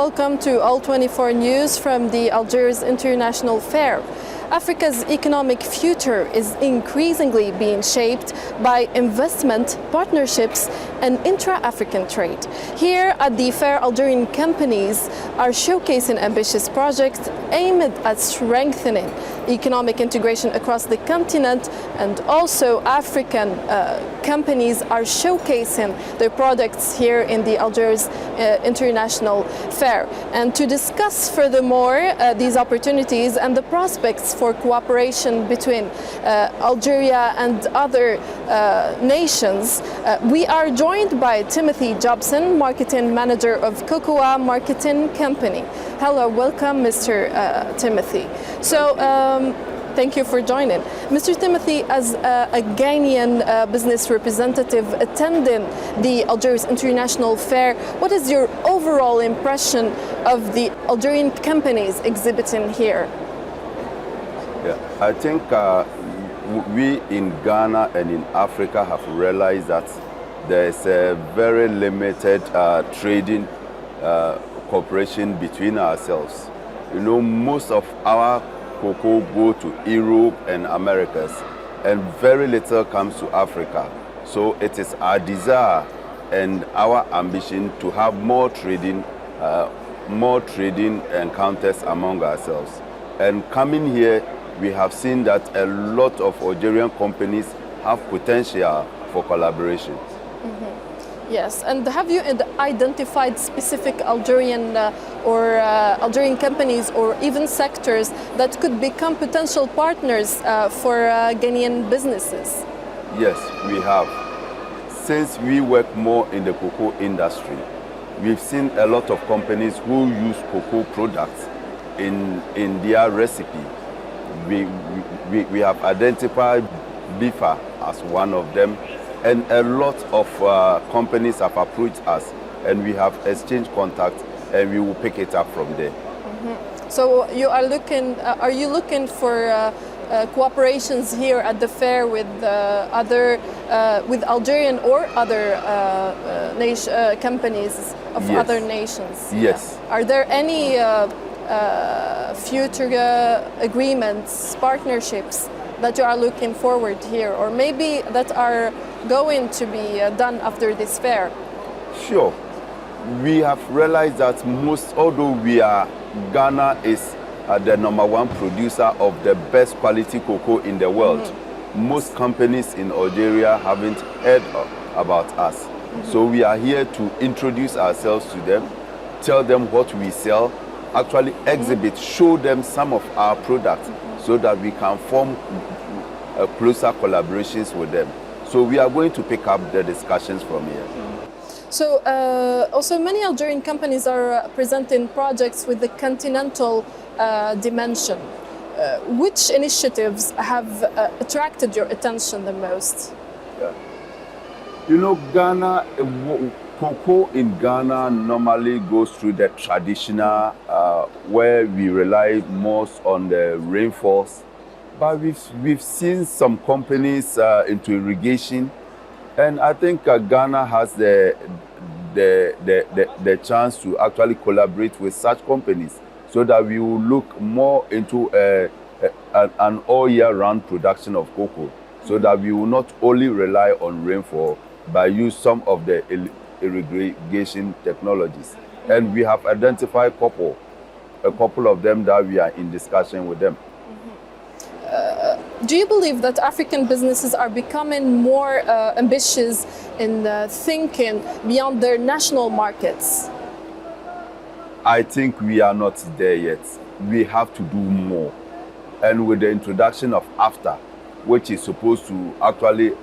welcome to All 24 News from the Algiers International Fair. Africa's economic future is increasingly being shaped by investment, partnerships, and intra-African trade. Here at the fair, Algerian companies are showcasing ambitious projects aimed at strengthening economic integration across the continent, and also African companies are showcasing their products here in the Algiers International Fair. And to discuss furthermore these opportunities and the prospects for cooperation between Algeria and other nations, we are joined by Timothy Jobson, Marketing Manager of Cocoa Marketing Company. Hello, welcome Mr. Timothy. So, thank you for joining. Mr. Timothy, as a Ghanaian business representative attending the Algiers International Fair, what is your overall impression of the Algerian companies exhibiting here? Yeah, I think we in Ghana and in Africa have realized that there is a very limited trading cooperation between ourselves. You know, most of our cocoa go to Europe and Americas, and very little comes to Africa. So it is our desire and our ambition to have more trading encounters among ourselves. And coming here, we have seen that a lot of Algerian companies have potential for collaboration. Mm-hmm. Yes, and have you identified specific Algerian Algerian companies or even sectors that could become potential partners for Ghanaian businesses? Yes, we have. Since we work more in the cocoa industry, we've seen a lot of companies who use cocoa products in their recipe. We have identified Bifa as one of them, and a lot of companies have approached us, and we have exchanged contact, and we will pick it up from there. Mm-hmm. So you are looking? Are you looking for cooperations here at the fair with with Algerian or other companies of other nations? Yes. Yeah. Are there any future agreements, partnerships that you are looking forward here, or maybe that are going to be done after this fair? Sure. We have realized that although Ghana is the #1 producer of the best quality cocoa in the world, mm-hmm. most companies in Algeria haven't heard about us. Mm-hmm. So we are here to introduce ourselves to them, tell them what we sell, actually exhibit, mm-hmm. show them some of our products, mm-hmm. so that we can form closer collaborations with them. So we are going to pick up the discussions from here. So also many Algerian companies are presenting projects with the continental dimension. Which initiatives have attracted your attention the most? Yeah. You know, cocoa in Ghana normally goes through the traditional where we rely most on the rainfalls. But we've seen some companies into irrigation, and I think Ghana has the chance to actually collaborate with such companies, so that we will look more into an all-year-round production of cocoa, so that we will not only rely on rainfall, but use some of the irrigation technologies. And we have identified a couple of them that we are in discussion with them. Do you believe that African businesses are becoming more ambitious in thinking beyond their national markets? I think we are not there yet. We have to do more. And with the introduction of AFTA, which is supposed to actually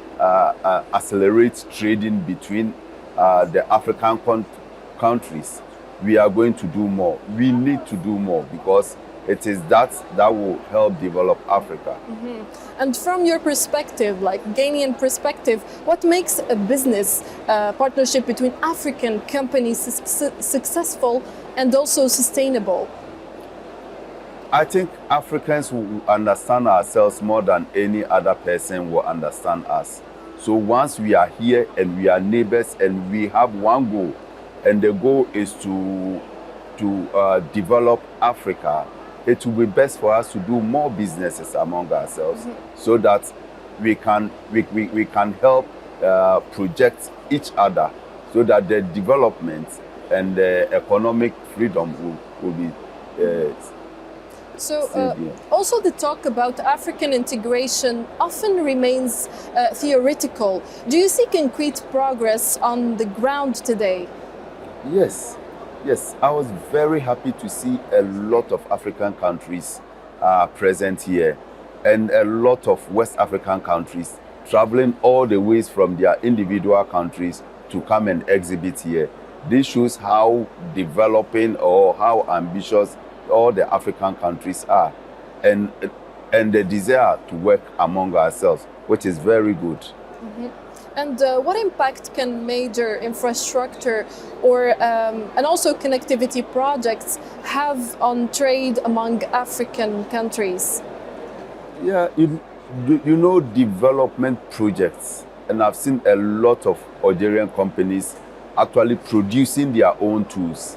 accelerate trading between the African countries, we are going to do more. We need to do more, because it is that will help develop Africa. Mm-hmm. And from your perspective, like Ghanaian perspective, what makes a business partnership between African companies successful and also sustainable? I think Africans will understand ourselves more than any other person will understand us. So once we are here and we are neighbors and we have one goal, and the goal is to to develop Africa, it will be best for us to do more businesses among ourselves, so that we can help project each other, so that the development and the economic freedom will be also the talk about African integration often remains theoretical. Do you see concrete progress on the ground today? Yes. I was very happy to see a lot of African countries present here, and a lot of West African countries traveling all the ways from their individual countries to come and exhibit here. This shows how developing or how ambitious all the African countries are, and the desire to work among ourselves, which is very good. And what impact can major infrastructure and also connectivity projects have on trade among African countries? Yeah, you know, development projects, and I've seen a lot of Algerian companies actually producing their own tools,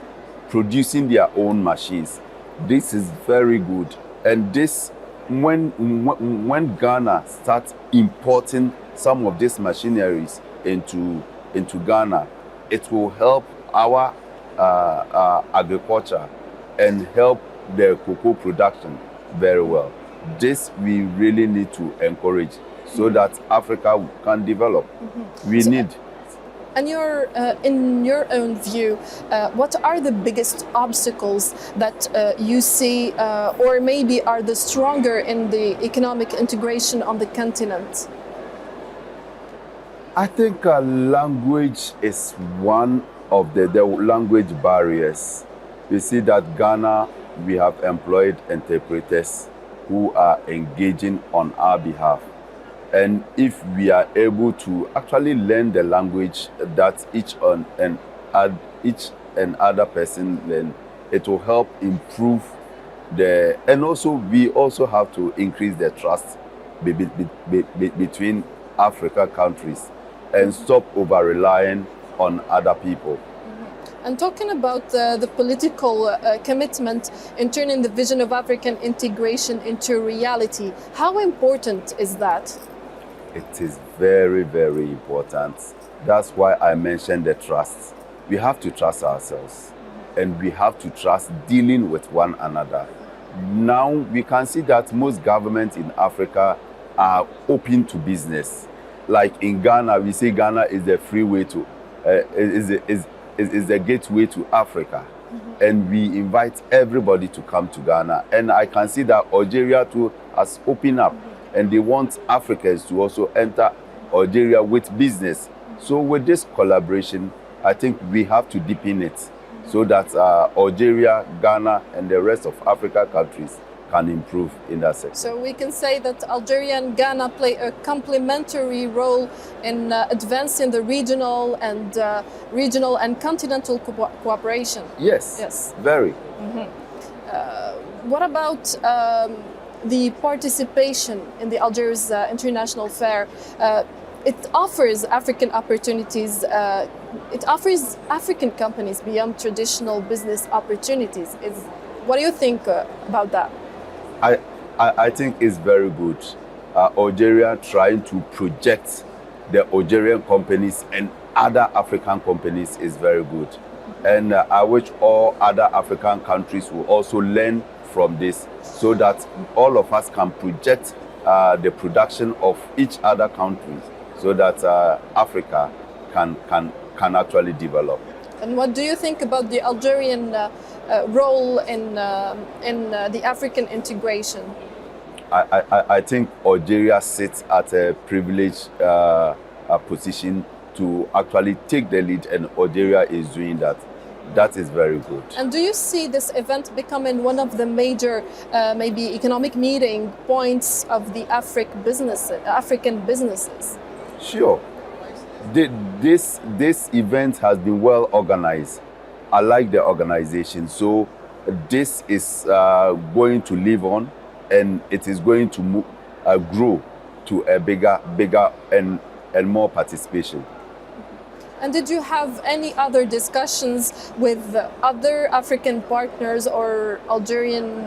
producing their own machines. This is very good, and this when Ghana starts importing some of these machineries into Ghana, it will help our agriculture and help the cocoa production very well. This we really need to encourage, so that Africa can develop. We need. And in your own view, what are the biggest obstacles that you see, or maybe are the stronger in the economic integration on the continent? I think language is one of the language barriers. We see that Ghana, we have employed interpreters who are engaging on our behalf. And if we are able to actually learn the language that each and other person learn, it will help improve and also we also have to increase the trust between African countries and stop over-relying on other people. And talking about the political commitment in turning the vision of African integration into reality, how important is that? It is very, very important. That's why I mentioned the trust. We have to trust ourselves, and we have to trust dealing with one another. Now we can see that most governments in Africa are open to business. Like in Ghana, we say Ghana is the freeway to, is the gateway to Africa. And we invite everybody to come to Ghana. And I can see that Algeria too has opened up, and they want Africans to also enter Algeria with business. So with this collaboration, I think we have to deepen it, so that Algeria, Ghana, and the rest of Africa countries can improve in that sector. So we can say that Algeria and Ghana play a complementary role in advancing the regional and continental cooperation. Yes. Very. What about the participation in the Algiers International Fair? It offers African opportunities. It offers African companies beyond traditional business opportunities. What do you think about that? I think it's very good. Algeria trying to project the Algerian companies and other African companies is very good. And I wish all other African countries will also learn from this, so that all of us can project the production of each other countries, so that Africa can actually develop. And what do you think about the Algerian role in the African integration? I think Algeria sits at a privileged position to actually take the lead, and Algeria is doing that. That is very good. And do you see this event becoming one of the major, maybe economic meeting points of the African businesses? Sure. This event has been well organized. I like the organization. So this is going to live on, and it is going to grow to a bigger and more participation. And did you have any other discussions with other African partners or Algerian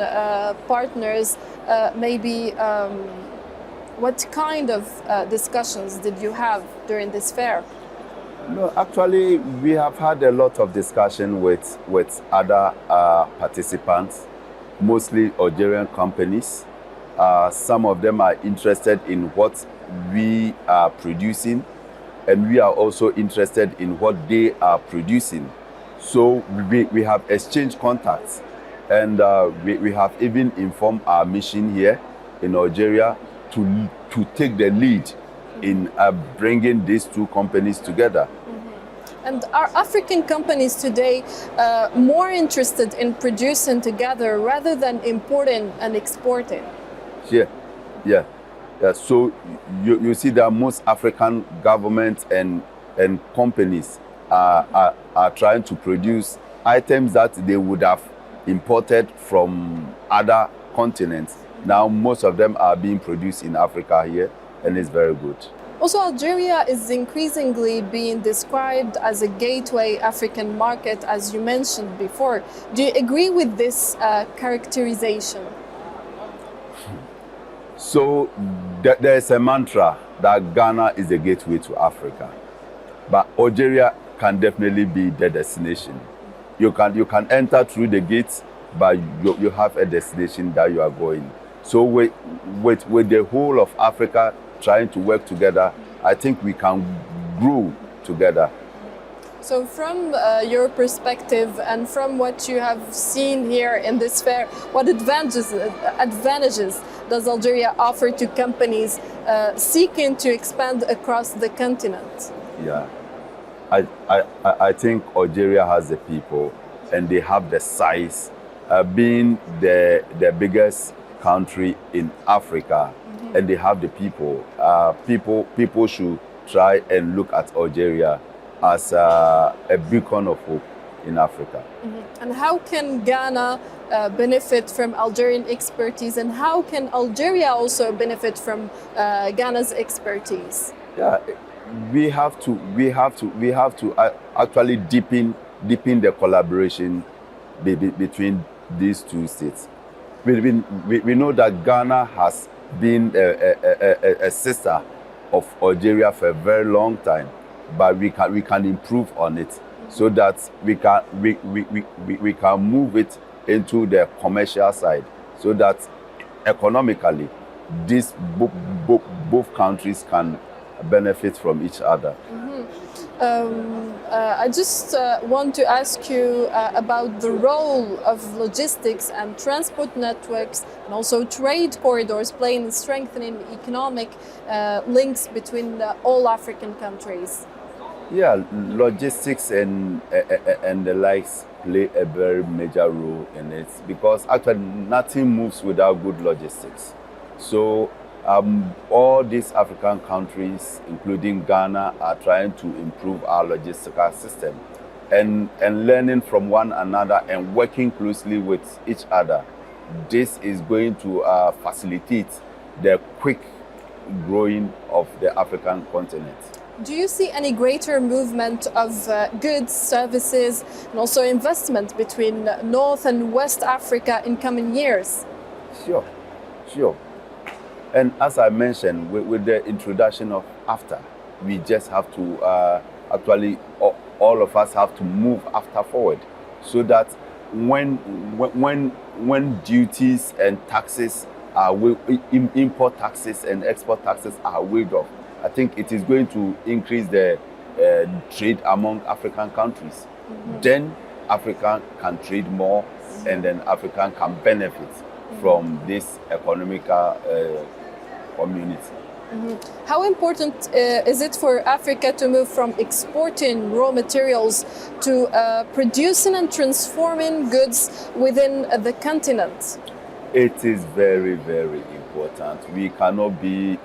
partners? Maybe what kind of discussions did you have during this fair? No, actually, we have had a lot of discussion with other participants, mostly Algerian companies. Some of them are interested in what we are producing, and we are also interested in what they are producing. So we have exchanged contacts, and we have even informed our mission here in Algeria to take the lead in bringing these two companies together. And are African companies today more interested in producing together rather than importing and exporting? Yeah. So you see that most African governments and companies are trying to produce items that they would have imported from other continents. Now most of them are being produced in Africa here, and it's very good. Also, Algeria is increasingly being described as a gateway African market, as you mentioned before. Do you agree with this characterization? So there's a mantra that Ghana is the gateway to Africa, but Algeria can definitely be the destination. You can enter through the gates, but you have a destination that you are going. So with the whole of Africa trying to work together, I think we can grow together. So from your perspective and from what you have seen here in this fair, what advantages does Algeria offer to companies seeking to expand across the continent? Yeah, I think Algeria has the people and they have the size. Being the biggest country in Africa, and they have the people. People should try and look at Algeria as a beacon of hope in Africa. And how can Ghana benefit from Algerian expertise, and how can Algeria also benefit from Ghana's expertise? Yeah, we have to actually deepen the collaboration between these two states. We know that Ghana has been a sister of Algeria for a very long time, but we can improve on it so that we can move it into the commercial side, so that economically these both countries can benefit from each other. I just want to ask you about the role of logistics and transport networks and also trade corridors playing in strengthening economic links between all African countries. Yeah, logistics and the likes play a very major role in it, because actually nothing moves without good logistics. So all these African countries, including Ghana, are trying to improve our logistical system and learning from one another and working closely with each other. This is going to facilitate the quick growing of the African continent. Do you see any greater movement of goods, services, and also investment between North and West Africa in coming years? Sure. And as I mentioned, with the introduction of AFTA, we just have to actually, all of us have to move AFTA forward, so that when duties and taxes are import taxes and export taxes are waived off, I think it is going to increase the trade among African countries. Then Africa can trade more, and then Africa can benefit from this economical community. How important is it for Africa to move from exporting raw materials to producing and transforming goods within the continent? It is very, very important. We cannot be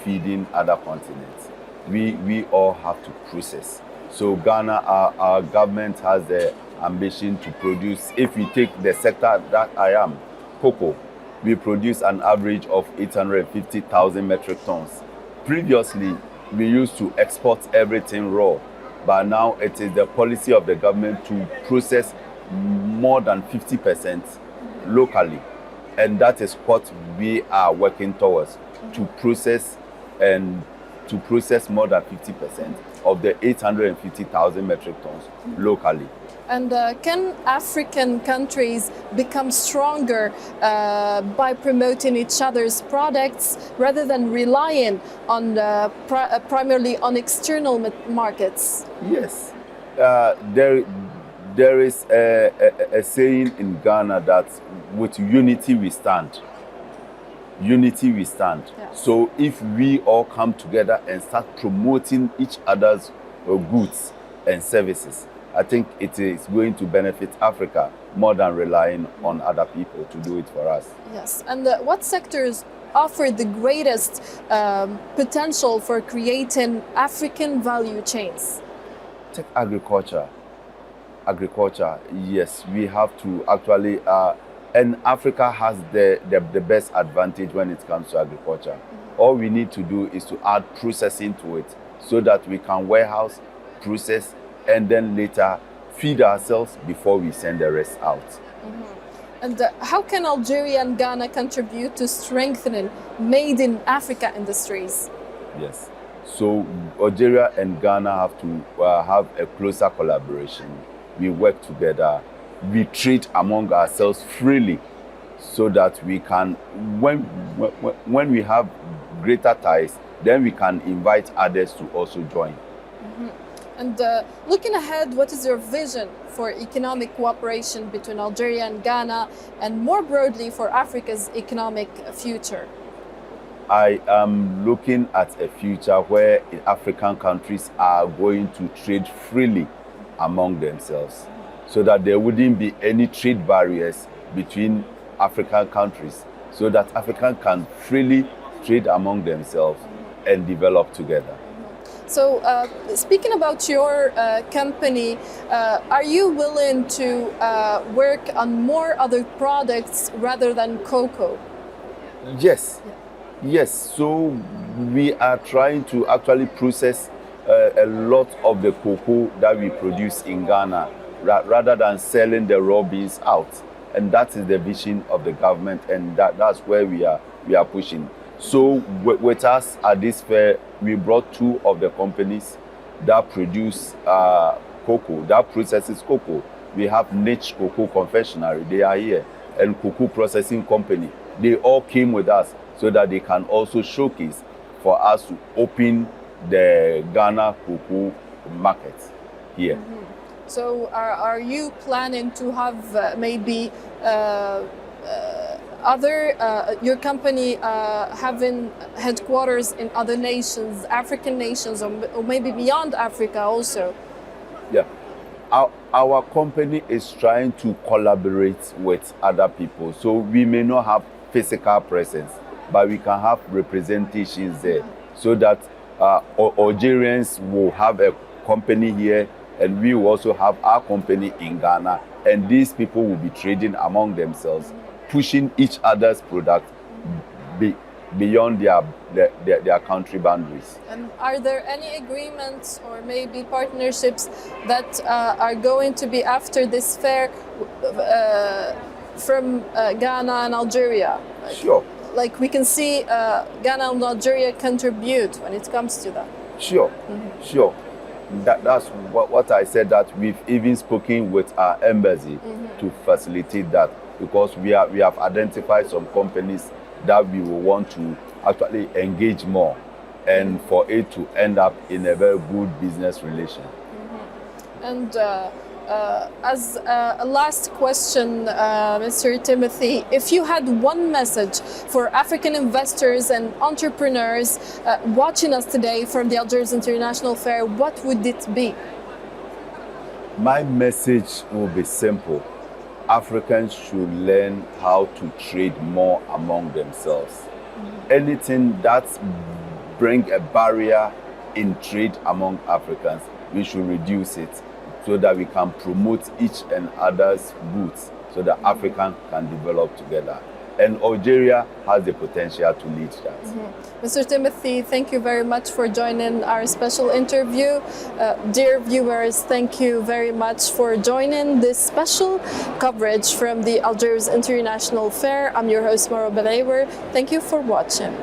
feeding other continents. We all have to process. So Ghana, our government has the ambition to produce. If we take the sector that I am, cocoa, we produce an average of 850,000 metric tons. Previously, we used to export everything raw, but now it is the policy of the government to process more than 50% locally, and that is what we are working towards, to process more than 50% of the 850,000 metric tons locally. And can African countries become stronger by promoting each other's products rather than relying on primarily on external markets? Yes, there is a saying in Ghana that with unity we stand. Unity we stand. Yes. So if we all come together and start promoting each other's goods and services, I think it is going to benefit Africa more than relying on other people to do it for us. Yes, and what sectors offer the greatest potential for creating African value chains? Take agriculture. Agriculture, yes, we have to actually, and Africa has the best advantage when it comes to agriculture. All we need to do is to add processing to it so that we can warehouse, process, and then later feed ourselves before we send the rest out. And how can Algeria and Ghana contribute to strengthening Made in Africa industries? Yes. So Algeria and Ghana have to have a closer collaboration. We work together. We trade among ourselves freely so that we can, when we have greater ties, then we can invite others to also join. And looking ahead, what is your vision for economic cooperation between Algeria and Ghana, and more broadly for Africa's economic future? I am looking at a future where African countries are going to trade freely among themselves, so that there wouldn't be any trade barriers between African countries, so that Africans can freely trade among themselves and develop together. So speaking about your company, are you willing to work on more other products rather than cocoa? Yes. Yes, so we are trying to actually process a lot of the cocoa that we produce in Ghana rather than selling the raw beans out. And that is the vision of the government, and that's where we are pushing. So with us at this fair, we brought two of the companies that produce cocoa, that processes cocoa. We have Niche Cocoa Confectionery, they are here, and Cocoa Processing Company. They all came with us so that they can also showcase for us to open the Ghana cocoa market here. So are you planning to have maybe your company having headquarters in other nations, African nations, or maybe beyond Africa also? Yeah, our company is trying to collaborate with other people. So we may not have physical presence, but we can have representations there, so that Algerians will have a company here, and we will also have our company in Ghana, and these people will be trading among themselves, pushing each other's product beyond their country boundaries. And are there any agreements or maybe partnerships that are going to be after this fair from Ghana and Algeria? Sure. Like we can see Ghana and Algeria contribute when it comes to that. Sure, sure. That's what I said, that we've even spoken with our embassy to facilitate that, because we have identified some companies that we will want to actually engage more, and for it to end up in a very good business relation. And as a last question, Mr. Timothy, if you had one message for African investors and entrepreneurs watching us today from the Algiers International Fair, what would it be? My message will be simple. Africans should learn how to trade more among themselves. Anything that brings a barrier in trade among Africans, we should reduce it, so that we can promote each and other's goods, so that Africa can develop together. and Algeria has the potential to lead that. Mr. Timothy, thank you very much for joining our special interview. Dear viewers, thank you very much for joining this special coverage from the Algiers International Fair. I'm your host, Maro Belawer. Thank you for watching.